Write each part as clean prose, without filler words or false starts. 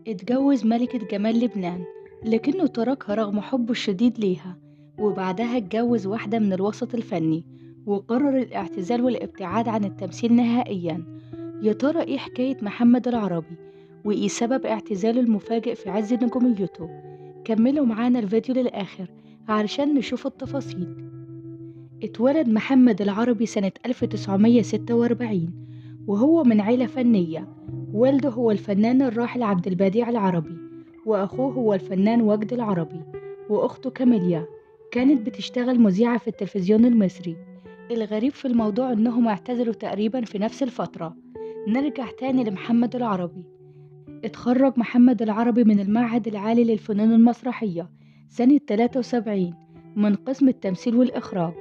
اتجوز ملكة جمال لبنان، لكنه تركها رغم حبه الشديد ليها. وبعدها اتجوز واحدة من الوسط الفني، وقرر الاعتزال والابتعاد عن التمثيل نهائيا. يا ترى ايه حكاية محمد العربي؟ وايه سبب اعتزاله المفاجئ في عز نجوميته؟ كملوا معانا الفيديو للآخر علشان نشوف التفاصيل. اتولد محمد العربي سنة 1946، وهو من عيلة فنية. والده هو الفنان الراحل عبد البديع العربي، وأخوه هو الفنان وجد العربي، وأخته كاميليا كانت بتشتغل مذيعة في التلفزيون المصري. الغريب في الموضوع إنهم اعتزلوا تقريبا في نفس الفترة. نرجع تاني لمحمد العربي. اتخرج محمد العربي من المعهد العالي للفنون المسرحية سنة 73 من قسم التمثيل والإخراج.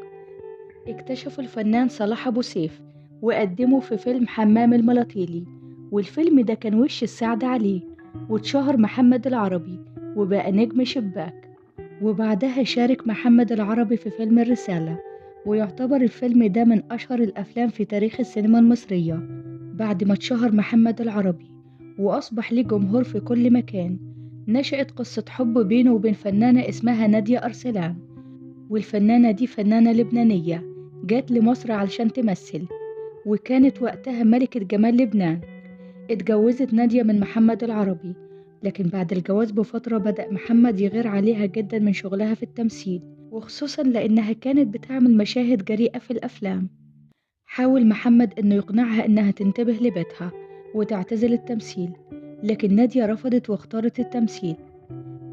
اكتشف الفنان صلاح أبو سيف وقدمه في فيلم حمام الملاطيلي، والفيلم ده كان وش السعد عليه. واتشهر محمد العربي وبقى نجم شباك. وبعدها شارك محمد العربي في فيلم الرسالة، ويعتبر الفيلم ده من أشهر الأفلام في تاريخ السينما المصرية. بعد ما اتشهر محمد العربي وأصبح ليه جمهور في كل مكان، نشأت قصة حب بينه وبين فنانة اسمها نادية أرسلان. والفنانة دي فنانة لبنانية جات لمصر علشان تمثل، وكانت وقتها ملكة جمال لبنان. اتجوزت نادية من محمد العربي، لكن بعد الجواز بفترة بدأ محمد يغير عليها جدا من شغلها في التمثيل، وخصوصا لأنها كانت بتعمل مشاهد جريئة في الأفلام. حاول محمد إنه يقنعها إنها تنتبه لبيتها وتعتزل التمثيل، لكن نادية رفضت واختارت التمثيل.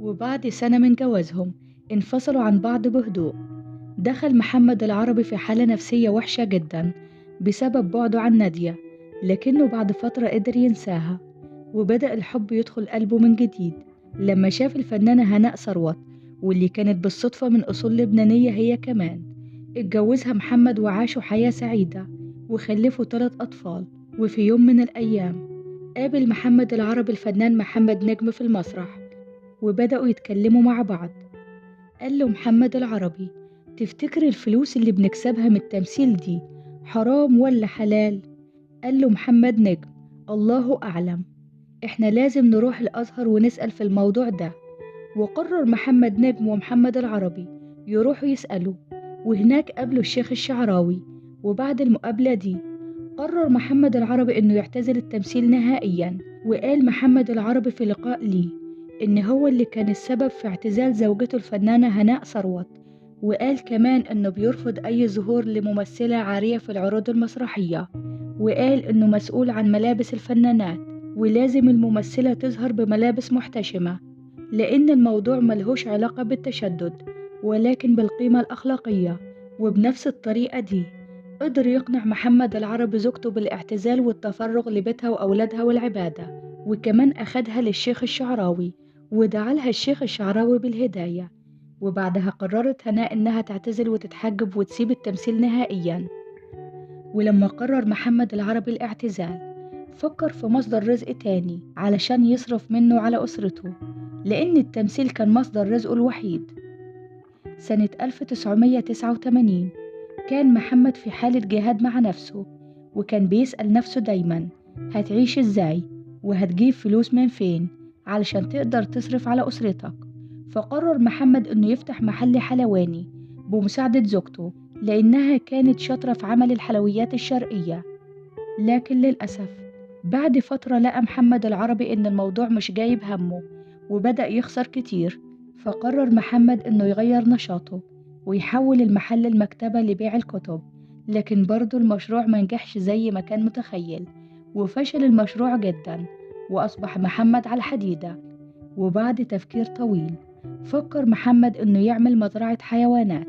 وبعد سنة من جوازهم انفصلوا عن بعض بهدوء. دخل محمد العربي في حالة نفسية وحشة جدا بسبب بعده عن نادية، لكنه بعد فترة قدر ينساها، وبدأ الحب يدخل قلبه من جديد لما شاف الفنانة هناء ثروت، واللي كانت بالصدفة من أصول لبنانية هي كمان. اتجوزها محمد وعاشوا حياة سعيدة وخلفوا 3 أطفال. وفي يوم من الأيام قابل محمد العربي الفنان محمد نجم في المسرح، وبدأوا يتكلموا مع بعض. قال له محمد العربي: تفتكر الفلوس اللي بنكسبها من التمثيل دي حرام ولا حلال؟ قال له محمد نجم: الله أعلم، احنا لازم نروح الأزهر ونسأل في الموضوع ده. وقرر محمد نجم ومحمد العربي يروحوا يسألوا، وهناك قابلوا الشيخ الشعراوي. وبعد المقابلة دي قرر محمد العربي إنه يعتزل التمثيل نهائيا. وقال محمد العربي في لقاء ليه إن هو اللي كان السبب في اعتزال زوجته الفنانة هناء ثروت. وقال كمان إنه بيرفض أي ظهور لممثلة عارية في العروض المسرحية. وقال إنه مسؤول عن ملابس الفنانات، ولازم الممثلة تظهر بملابس محتشمة، لأن الموضوع ملهوش علاقة بالتشدد ولكن بالقيمة الأخلاقية. وبنفس الطريقة دي قدر يقنع محمد العربي زوجته بالاعتزال والتفرغ لبيتها وأولادها والعبادة. وكمان أخدها للشيخ الشعراوي ودعا لها الشيخ الشعراوي بالهداية. وبعدها قررت هناء إنها تعتزل وتتحجب وتسيب التمثيل نهائيا. ولما قرر محمد العربي الاعتزال فكر في مصدر رزق تاني علشان يصرف منه على أسرته، لأن التمثيل كان مصدر رزقه الوحيد. سنة 1989 كان محمد في حالة جهاد مع نفسه، وكان بيسأل نفسه دايما: هتعيش ازاي؟ وهتجيب فلوس من فين علشان تقدر تصرف على أسرتك؟ فقرر محمد إنه يفتح محل حلواني بمساعدة زوجته، لأنها كانت شاطرة في عمل الحلويات الشرقية. لكن للأسف بعد فترة لقى محمد العربي إن الموضوع مش جايب همه وبدأ يخسر كتير. فقرر محمد إنه يغير نشاطه ويحول المحل المكتبة لبيع الكتب، لكن برضه المشروع منجحش زي ما كان متخيل، وفشل المشروع جدا، وأصبح محمد على الحديدة. وبعد تفكير طويل فكر محمد إنه يعمل مزرعة حيوانات،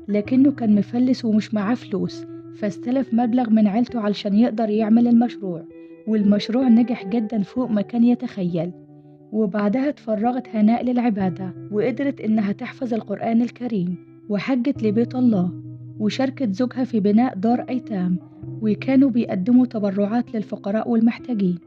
لكنه كان مفلس ومش معاه فلوس، فاستلف مبلغ من عيلته علشان يقدر يعمل المشروع. والمشروع نجح جدا فوق ما كان يتخيل. وبعدها اتفرغت هناء للعبادة وقدرت إنها تحفظ القرآن الكريم، وحجت لبيت الله، وشاركت زوجها في بناء دار أيتام، وكانوا بيقدموا تبرعات للفقراء والمحتاجين.